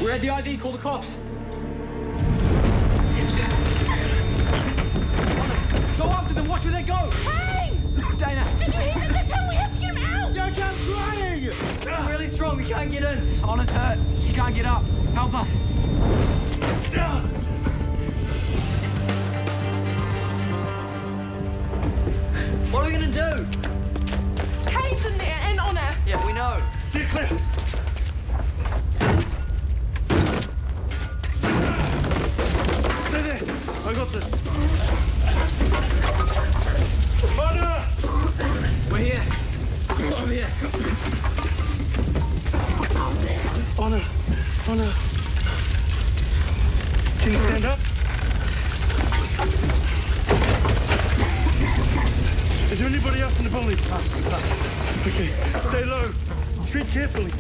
We're at the ID. Call the cops. Go after them. Watch where they go. Hey! Dana. Did you hear this? We have to get him out! Yo, I'm trying! He's really strong. We can't get in. Honna's hurt. She can't get up. Help us. What are we gonna do? Kane's in there and Honor. Yeah, we know. Steer clear. Stay there. I got this. Honor! We're here. Over here. Honor. Can you stand up? Is there anybody else in the building? Okay, stay low. Tread carefully.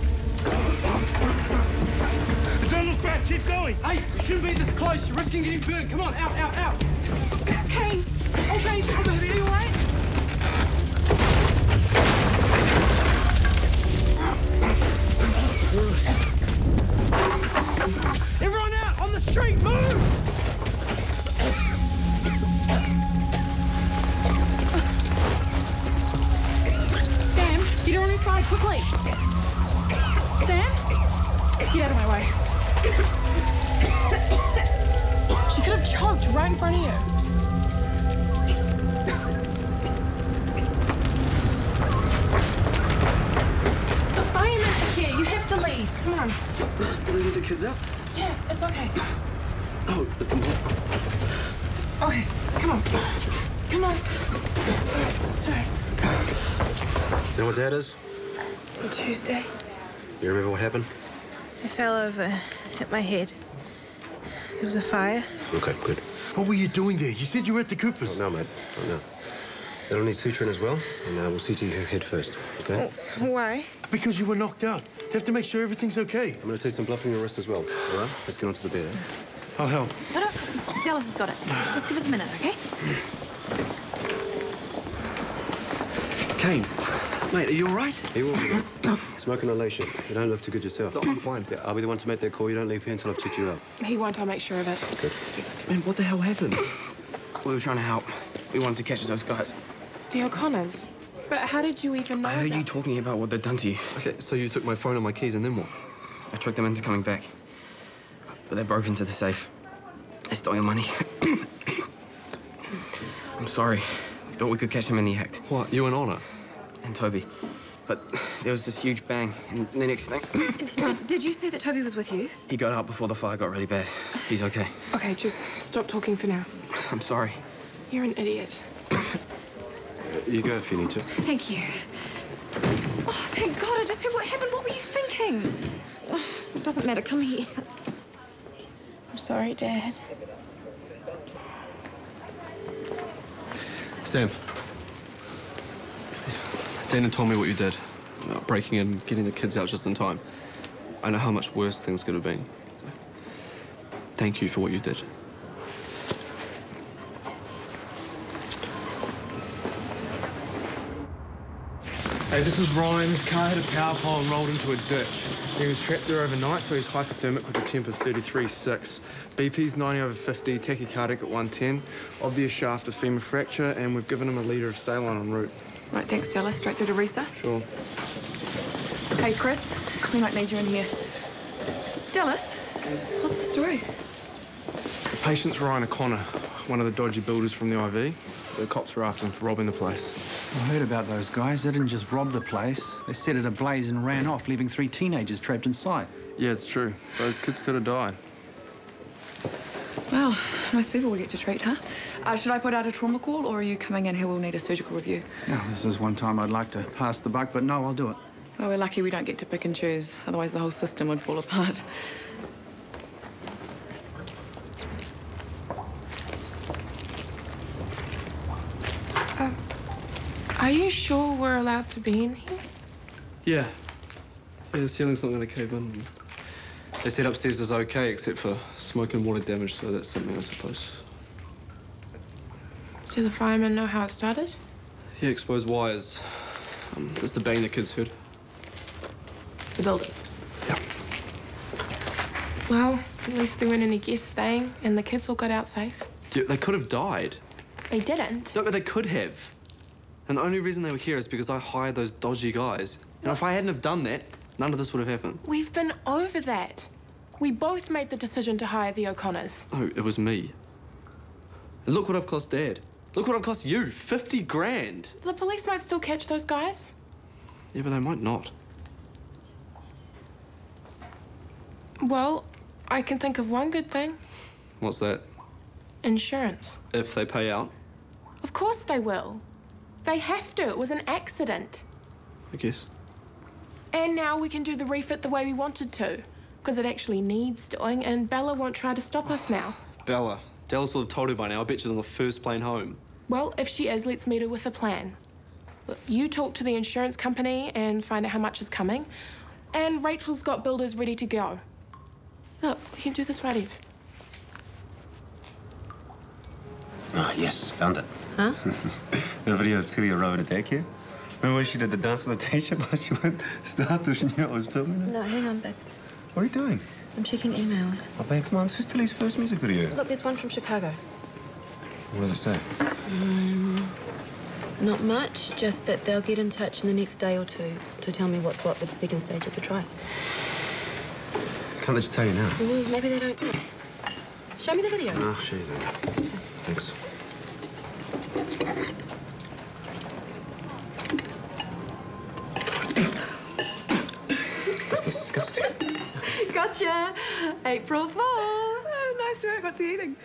Don't look back, keep going. Hey, you shouldn't be this close. You're risking getting burnt. Come on, out. Kane. Oh, babe, are you all right? Everyone out! On the street! Move! Sam, get her on her side, quickly. Sam? Get out of my way. She could have choked right in front of you. The firemen are here. You have to leave. Come on. Will they get the kids out? Yeah, it's okay. Oh, listen. Okay, come on. Come on. It's all right. You know what that is? On Tuesday, You remember what happened? I fell over, hit my head. There was a fire. Okay, good. What were you doing there? You said you were at the Coopers. Oh, no, mate. Oh, no. They'll need suturing as well, and we'll see to your head first, okay? Why? Because you were knocked out. You have to make sure everything's okay. I'm going to take some blood from your wrist as well, all right? Let's get onto the bed, eh? I'll help. No, Dallas has got it. Just give us a minute, okay? Kane, mate, are you all right? He will be. Smoke inhalation. You don't look too good yourself. I'm fine. Yeah, I'll be the one to make that call. You don't leave here until I've checked you out. He won't, I'll make sure of it. Good. Man, what the hell happened? We were trying to help. We wanted to catch those guys. The O'Connors? But how did you even know I heard that? you talking about what they'd done to you. Okay, so you took my phone and my keys, and then what? I tricked them into coming back. But they broke into the safe. They stole your money. I'm sorry. We thought we could catch them in the act. What, you and Honor? And Toby. But there was this huge bang, and the next thing... Did you say that Toby was with you? He got out before the fire got really bad. He's okay. Okay, just stop talking for now. I'm sorry. You're an idiot. You go if you need to. Thank you. Oh, thank God, I just heard what happened. What were you thinking? Oh, it doesn't matter. Come here. I'm sorry, Dad. Sam. Dana told me what you did. About breaking in, getting the kids out just in time. I know how much worse things could have been. Thank you for what you did. Hey, this is Ryan. His car hit a power pole and rolled into a ditch. He was trapped there overnight, so he's hypothermic with a temp of 33.6. BP's 90/50, tachycardic at 110. Obvious shaft of femur fracture, and we've given him a litre of saline en route. Right, thanks, Dallas. Straight through to resus. Sure. Hey, Chris, we might need you in here. Dallas, what's the story? The patient's Ryan O'Connor, one of the dodgy builders from the IV. The cops were after him for robbing the place. I heard about those guys. They didn't just rob the place. They set it ablaze and ran off, leaving 3 teenagers trapped inside. Yeah, it's true. Those kids could have died. Well, nice people we get to treat, huh? Should I put out a trauma call, or are you coming in here? We'll need a surgical review. Yeah, this is one time I'd like to pass the buck, but no, I'll do it. Well, we're lucky we don't get to pick and choose. Otherwise, the whole system would fall apart. Are you sure we're allowed to be in here? Yeah. Yeah, the ceiling's not going to cave in. They said upstairs is okay, except for smoke and water damage, so that's something, I suppose. Do the firemen know how it started? Yeah, exposed wires. That's the bang the kids heard. The builders. Yeah. Well, at least there weren't any guests staying, and the kids all got out safe. Yeah, they could have died. They didn't. No, but they could have. And the only reason they were here is because I hired those dodgy guys. And if I hadn't have done that, none of this would have happened. We've been over that. We both made the decision to hire the O'Connors. Oh, it was me. And look what I've cost Dad. Look what I've cost you, 50 grand. The police might still catch those guys. Yeah, but they might not. Well, I can think of one good thing. What's that? Insurance. If they pay out? Of course they will. They have to. It was an accident. I guess. And now we can do the refit the way we wanted to. Because it actually needs doing, and Bella won't try to stop us now. Bella. Dallas will have told her by now. I bet she's on the first plane home. Well, if she is, let's meet her with a plan. Look, you talk to the insurance company and find out how much is coming. And Rachel's got builders ready to go. Look, we can do this right, Eve. Ah, yes, found it. Huh? The video of Tilly arriving at daycare. Remember when she did the dance with the t-shirt while she went start to she knew I was filming it? No, hang on, babe. What are you doing? I'm checking emails. Oh, babe, come on. This is Tilly's first music video. Look, there's one from Chicago. What does it say? Not much, just that they'll get in touch in the next day or two to tell me what's what with the second stage of the trial. Can't they just tell you now? Maybe they don't. Show me the video. No, I'll show you then. Thanks. That's disgusting. Gotcha. April Fool. Oh, nice work. What's he eating?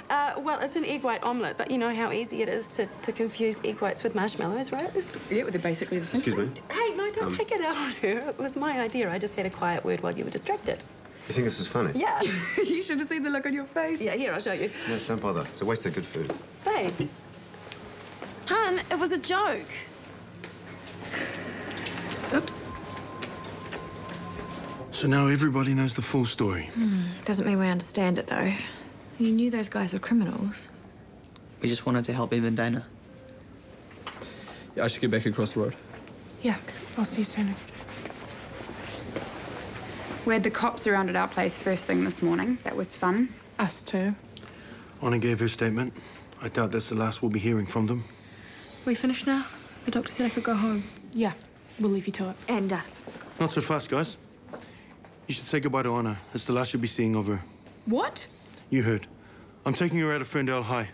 Well, it's an egg white omelette, but you know how easy it is to confuse egg whites with marshmallows, right? Yeah, well, they're basically the same. Excuse me? Hey, no, don't take it out on her. It was my idea. I just had a quiet word while you were distracted. You think this is funny? Yeah. You should have seen the look on your face. Yeah, here, I'll show you. No, don't bother. It's a waste of good food. Babe. Hun, it was a joke. Oops. So now everybody knows the full story. Doesn't mean we understand it, though. You knew those guys were criminals. We just wanted to help even Dana. Yeah, I should get back across the road. Yeah, I'll see you soon. We had the cops around at our place first thing this morning. That was fun. Us too. Anna gave her statement. I doubt that's the last we'll be hearing from them. We finished now? The doctor said I could go home. Yeah, we'll leave you to it. And us. Not so fast, guys. You should say goodbye to Anna. It's the last you'll be seeing of her. What? You heard. I'm taking her out of Ferndale High.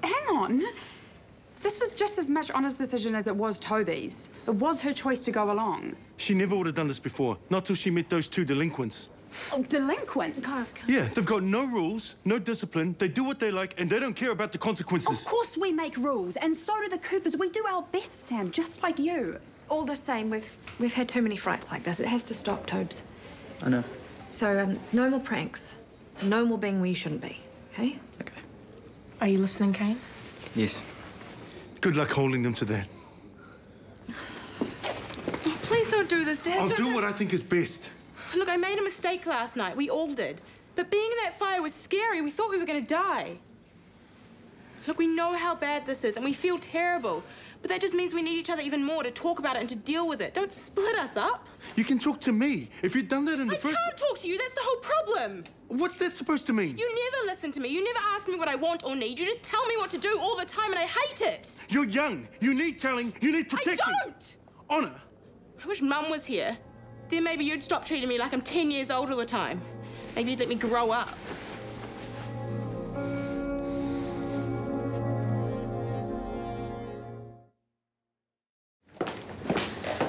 Hang on. This was just as much Anna's decision as it was Toby's. It was her choice to go along. She never would have done this before. Not till she met those two delinquents. Oh, delinquents? Yeah, they've got no rules, no discipline. They do what they like, and they don't care about the consequences. Of course we make rules, and so do the Coopers. We do our best, Sam, just like you. All the same, we've had too many frights like this. It has to stop, Tobes. I know. So, no more pranks. No more being where you shouldn't be, okay? Okay. Are you listening, Kane? Yes. Good luck holding them to that. Oh, please don't do this, Dad. I'll Don't do what I think is best. Look, I made a mistake last night. We all did. But being in that fire was scary. We thought we were going to die. Look, we know how bad this is, and we feel terrible. But that just means we need each other even more to talk about it and to deal with it. Don't split us up. You can talk to me. If you'd done that in the first... I can't talk to you. That's the whole problem. What's that supposed to mean? You never listen to me. You never ask me what I want or need. You just tell me what to do all the time, and I hate it. You're young. You need telling. You need protecting. I don't. Honor. I wish Mum was here. Then maybe you'd stop treating me like I'm 10 years old all the time. Maybe you'd let me grow up.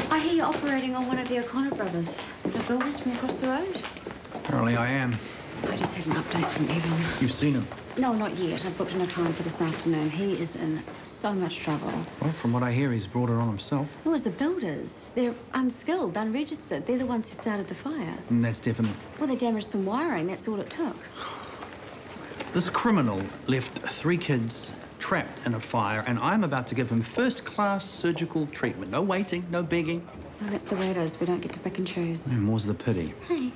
I hear you're operating on one of the O'Connor brothers, the builders from across the road. Apparently I am. I just had an update from Evan. You've seen him? No, not yet. I've booked in a time for this afternoon. He is in so much trouble. Well, from what I hear, he's brought it on himself. No, it's the builders. They're unskilled, unregistered. They're the ones who started the fire. And that's definite. Well, they damaged some wiring. That's all it took. This criminal left 3 kids trapped in a fire, and I'm about to give him first-class surgical treatment. No waiting, no begging. Well, that's the way it is. We don't get to pick and choose. And more's the pity. Hey.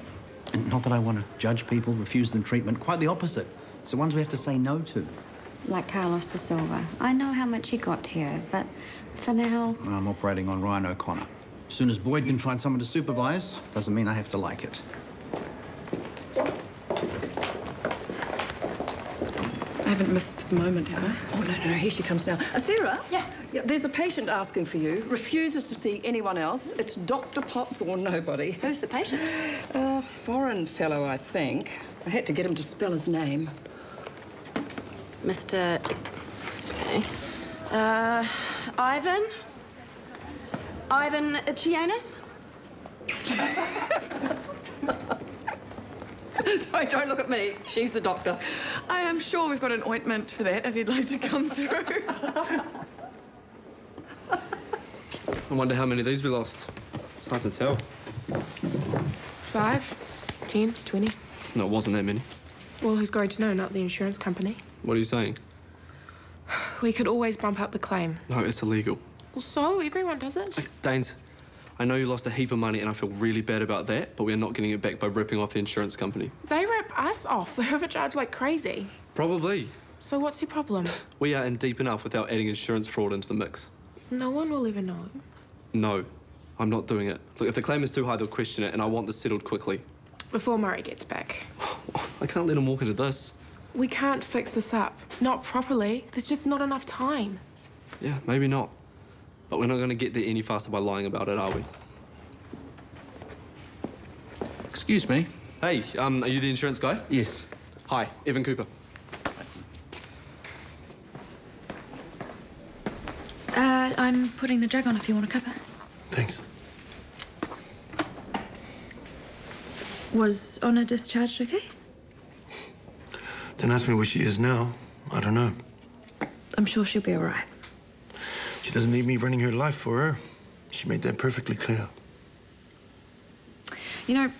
And not that I want to judge people, refuse them treatment. Quite the opposite. It's the ones we have to say no to. Like Carlos de Silva. I know how much he got here, but for now... I'm operating on Ryan O'Connor. As soon as Boyd can find someone to supervise, doesn't mean I have to like it. haven't missed the moment, have I? Oh, no, here she comes now. Sarah? Yeah? There's a patient asking for you, refuses to see anyone else. It's Dr. Potts or nobody. Who's the patient? A foreign fellow, I think. I had to get him to spell his name. Mr. Ivan? Ivan Chianis? Sorry, don't look at me. She's the doctor. I am sure we've got an ointment for that if you'd like to come through. I wonder how many of these we lost. It's hard to tell. 5, 10, 20. No, it wasn't that many. Well, who's going to know? Not the insurance company. What are you saying? We could always bump up the claim. No, it's illegal. Well, so? Everyone does it. Danes, I know you lost a heap of money and I feel really bad about that, but we're not getting it back by ripping off the insurance company. They rip us off. They overcharge like crazy. Probably. So what's your problem? We are in deep enough without adding insurance fraud into the mix. No one will ever know. No, I'm not doing it. Look, if the claim is too high, they'll question it, and I want this settled quickly. Before Murray gets back. I can't let him walk into this. We can't fix this up. Not properly. There's just not enough time. Yeah, maybe not. But we're not going to get there any faster by lying about it, are we? Excuse me. Hey, are you the insurance guy? Yes. Hi, Evan Cooper. I'm putting the jug on if you want a cuppa. Thanks. Was Honor discharged okay? Don't ask me where she is now. I don't know. I'm sure she'll be all right. She doesn't need me running her life for her. She made that perfectly clear. You know,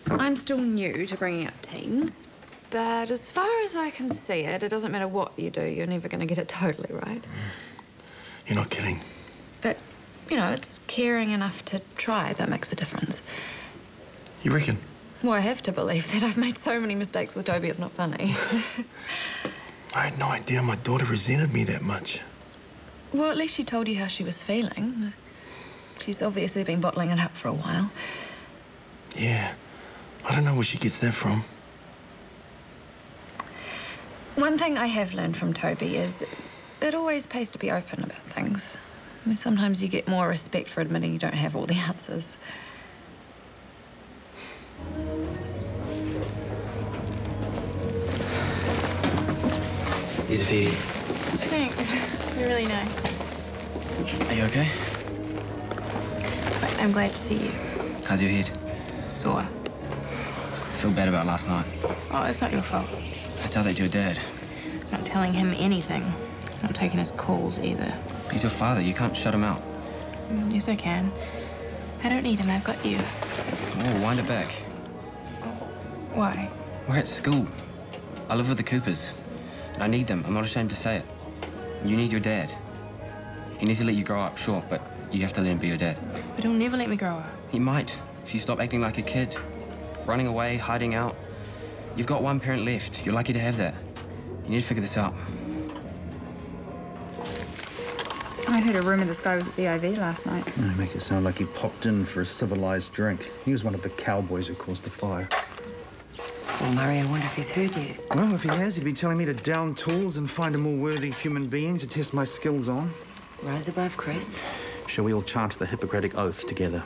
I'm still new to bringing up teens, but as far as I can see it, it doesn't matter what you do, you're never going to get it totally right. You're not kidding. But, you know, it's caring enough to try that makes the difference. You reckon? Well, I have to believe that. I've made so many mistakes with Toby, it's not funny. I had no idea my daughter resented me that much. Well, at least she told you how she was feeling. She's obviously been bottling it up for a while. Yeah. I don't know where she gets that from. One thing I have learned from Toby is it always pays to be open about things. I mean, sometimes you get more respect for admitting you don't have all the answers. These are for you. Thanks. You're really nice. Are you okay? But I'm glad to see you. How's your head? Sore. I feel bad about last night. Oh, it's not your fault. I tell that to your dad. Not telling him anything. Not taking his calls either. He's your father. You can't shut him out. Yes, I can. I don't need him. I've got you. Oh, wind it back. Why? We're at school. I live with the Coopers. And I need them. I'm not ashamed to say it. You need your dad. He needs to let you grow up, sure, but you have to let him be your dad. But he'll never let me grow up. He might, if you stop acting like a kid. Running away, hiding out. You've got one parent left. You're lucky to have that. You need to figure this out. I heard a rumour this guy was at the IV last night. They make it sound like he popped in for a civilised drink. He was one of the cowboys who caused the fire. Well, Murray, I wonder if he's heard yet. Well, if he has, he'd be telling me to down tools and find a more worthy human being to test my skills on. Rise above, Chris. Shall we all chant the Hippocratic Oath together?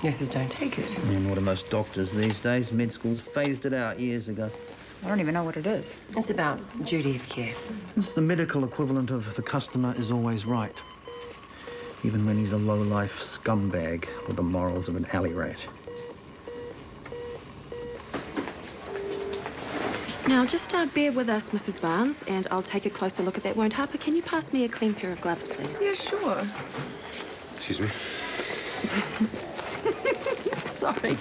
Nurses don't take it. And what are most doctors these days? Med schools phased it out years ago. I don't even know what it is. It's about duty of care. It's the medical equivalent of the customer is always right. Even when he's a low-life scumbag with the morals of an alley rat. Now, just bear with us, Mrs. Barnes, and I'll take a closer look at that wound. Harper, can you pass me a clean pair of gloves, please? Yeah, sure. Excuse me. Sorry,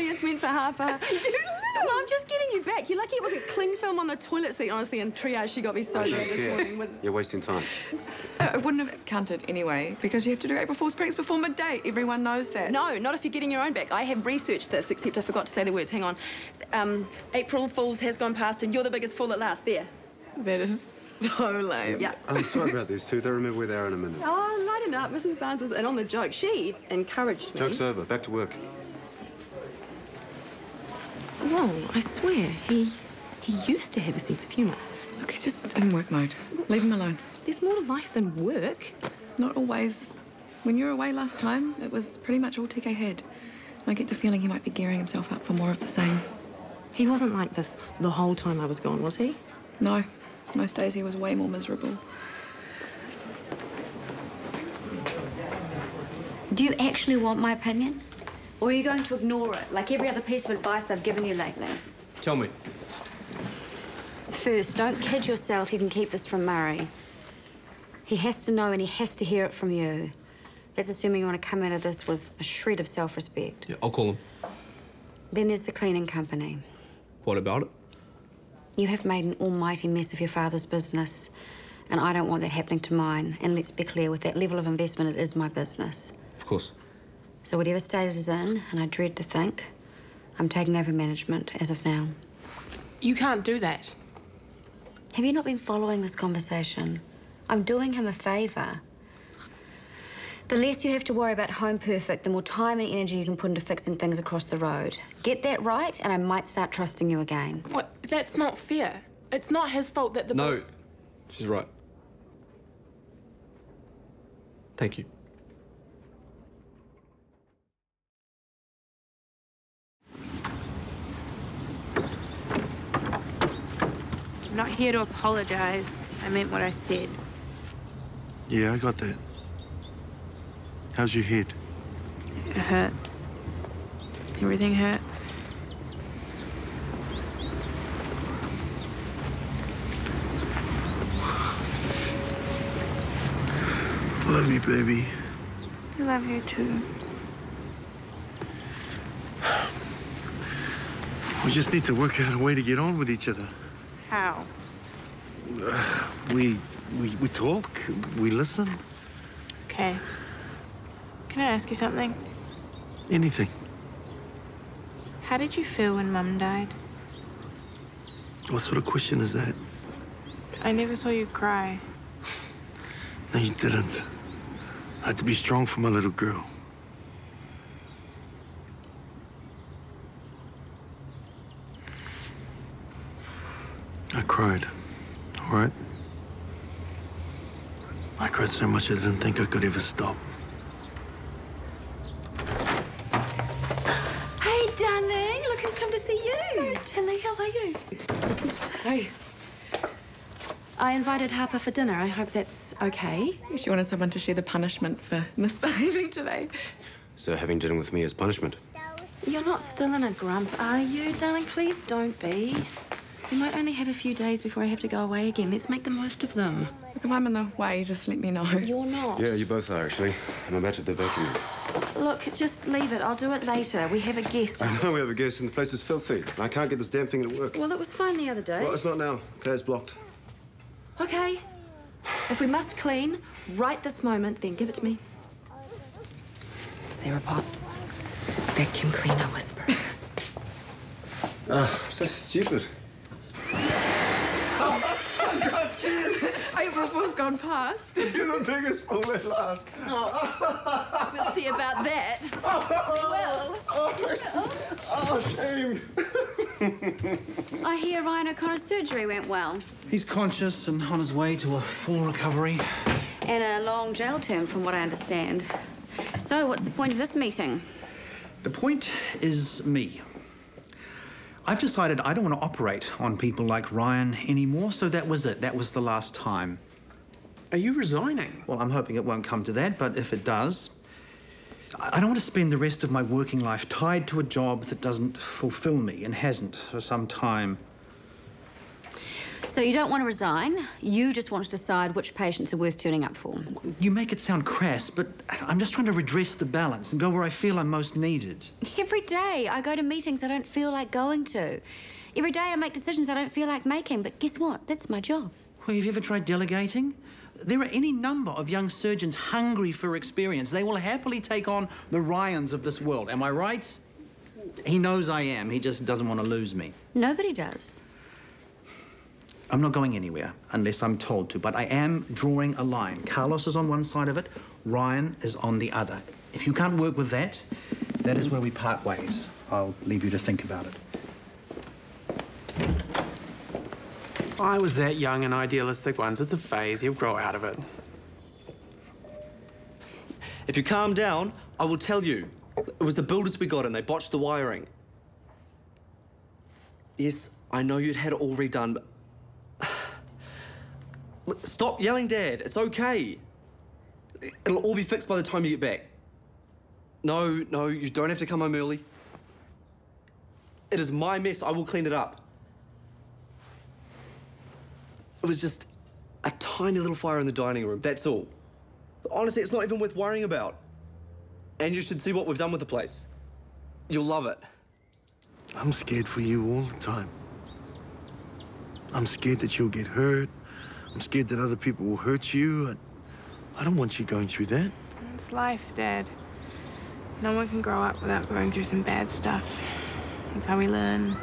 it's meant for Harper. Well, I'm just getting you back. You're lucky it wasn't cling film on the toilet seat, honestly, and triage, she got me so bad this morning. With... You're wasting time. I wouldn't have counted anyway, because you have to do April Fool's pranks before midday. Everyone knows that. No, not if you're getting your own back. I have researched this, except I forgot to say the words. Hang on. April Fool's has gone past, and you're the biggest fool at last. There. That is so lame. Yeah. I'm sorry about these two. They'll remember where they are in a minute. Oh, lighten up. Mrs. Barnes was in on the joke. She encouraged me. Joke's over. Back to work. Whoa, I swear, he used to have a sense of humour. Look, he's just in work mode. Leave him alone. There's more to life than work. Not always. When you were away last time, it was pretty much all TK had. I get the feeling he might be gearing himself up for more of the same. He wasn't like this the whole time I was gone, was he? No. Most days he was way more miserable. Do you actually want my opinion? Or are you going to ignore it, like every other piece of advice I've given you lately? Tell me. First, don't kid yourself you can keep this from Murray. He has to know and he has to hear it from you. That's assuming you want to come out of this with a shred of self-respect. Yeah, I'll call him. Then there's the cleaning company. What about it? You have made an almighty mess of your father's business, and I don't want that happening to mine. And let's be clear, with that level of investment, it is my business. Of course. So whatever state it is in, and I dread to think, I'm taking over management as of now. You can't do that. Have you not been following this conversation? I'm doing him a favour. The less you have to worry about Home Perfect, the more time and energy you can put into fixing things across the road. Get that right, and I might start trusting you again. What? That's not fair. It's not his fault that the... No, she's right. Thank you. I'm not here to apologize. I meant what I said. Yeah, I got that. How's your head? It hurts. Everything hurts. Love you, baby. I love you too. We just need to work out a way to get on with each other. How? We talk, we listen. Okay. Can I ask you something? Anything. How did you feel when Mum died? What sort of question is that? I never saw you cry. No, you didn't. I had to be strong for my little girl. I cried, all right? I cried so much I didn't think I could ever stop. Hey, darling, look who's come to see you. Hello, Tilly, how are you? Hey. I invited Harper for dinner. I hope that's okay. She wanted someone to share the punishment for misbehaving today. So having dinner with me is punishment? You're not still in a grump, are you, darling? Please don't be. We might only have a few days before I have to go away again. Let's make the most of them. Look, if I'm in the way, just let me know. You're not. Yeah, you both are, actually. I'm about to the vacuum. Look, just leave it. I'll do it later. We have a guest. I know we have a guest and the place is filthy. I can't get this damn thing to work. Well, it was fine the other day. Well, it's not now. Okay, it's blocked. Okay. If we must clean right this moment, then give it to me. Sarah Potts, vacuum cleaner whisperer. So stupid. April Fool's gone past. You're the biggest fool at last. Oh, we'll see about that. Oh, shame. I hear Ryan O'Connor's surgery went well. He's conscious and on his way to a full recovery. And a long jail term, from what I understand. So, what's the point of this meeting? The point is me. I've decided I don't want to operate on people like Ryan anymore, so that was it. That was the last time. Are you resigning? Well, I'm hoping it won't come to that, but if it does, I don't want to spend the rest of my working life tied to a job that doesn't fulfill me and hasn't for some time. So you don't want to resign, you just want to decide which patients are worth turning up for. You make it sound crass, but I'm just trying to redress the balance and go where I feel I'm most needed. Every day I go to meetings I don't feel like going to. Every day I make decisions I don't feel like making, but guess what? That's my job. Well, have you ever tried delegating? There are any number of young surgeons hungry for experience. They will happily take on the Ryans of this world. Am I right? He knows I am. He just doesn't want to lose me. Nobody does. I'm not going anywhere unless I'm told to, but I am drawing a line. Carlos is on one side of it, Ryan is on the other. If you can't work with that, that is where we part ways. I'll leave you to think about it. I was that young and idealistic once. It's a phase. You'll grow out of it. If you calm down, I will tell you. It was the builders we got in. They botched the wiring. Yes, I know you'd had it all redone, but... Look, stop yelling, Dad. It's okay. It'll all be fixed by the time you get back. No, you don't have to come home early. It is my mess. I will clean it up. It was just a tiny little fire in the dining room, that's all. Honestly, it's not even worth worrying about. And you should see what we've done with the place. You'll love it. I'm scared for you all the time. I'm scared that you'll get hurt. I'm scared that other people will hurt you. I don't want you going through that. It's life, Dad. No one can grow up without going through some bad stuff. That's how we learn.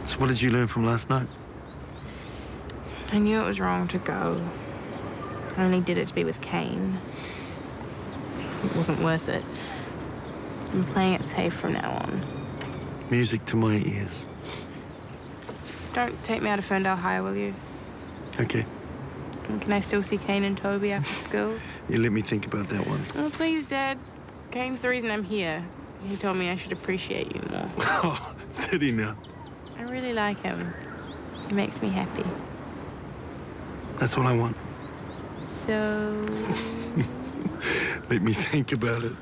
So what did you learn from last night? I knew it was wrong to go. I only did it to be with Kane. It wasn't worth it. I'm playing it safe from now on. Music to my ears. Don't take me out of Ferndale High, will you? Okay. And can I still see Kane and Toby after school? You let me think about that one. Oh, please, Dad. Kane's the reason I'm here. He told me I should appreciate you more. Oh, did he now? I really like him. He makes me happy. That's what I want. So... Let me think about it.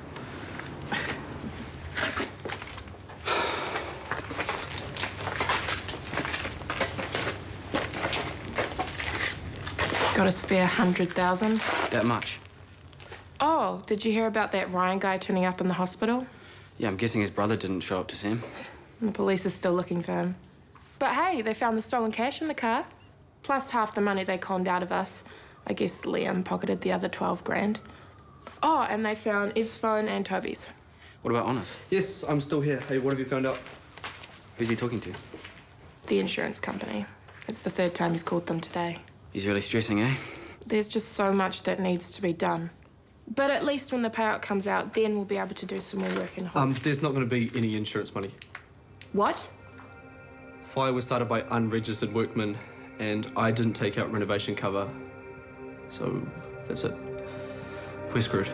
Got a spare 100,000? That much? Oh, did you hear about that Ryan guy turning up in the hospital? Yeah, I'm guessing his brother didn't show up to see him. And the police are still looking for him. But hey, they found the stolen cash in the car. Plus half the money they conned out of us. I guess Liam pocketed the other 12 grand. Oh, and they found Ev's phone and Toby's. What about Honest? Yes, I'm still here. Hey, what have you found out? Who's he talking to? The insurance company. It's the third time he's called them today. He's really stressing, eh? There's just so much that needs to be done. But at least when the payout comes out, then we'll be able to do some more work in Hong. There's not going to be any insurance money. What? Fire was started by unregistered workmen, and I didn't take out renovation cover. So, that's it. We're screwed.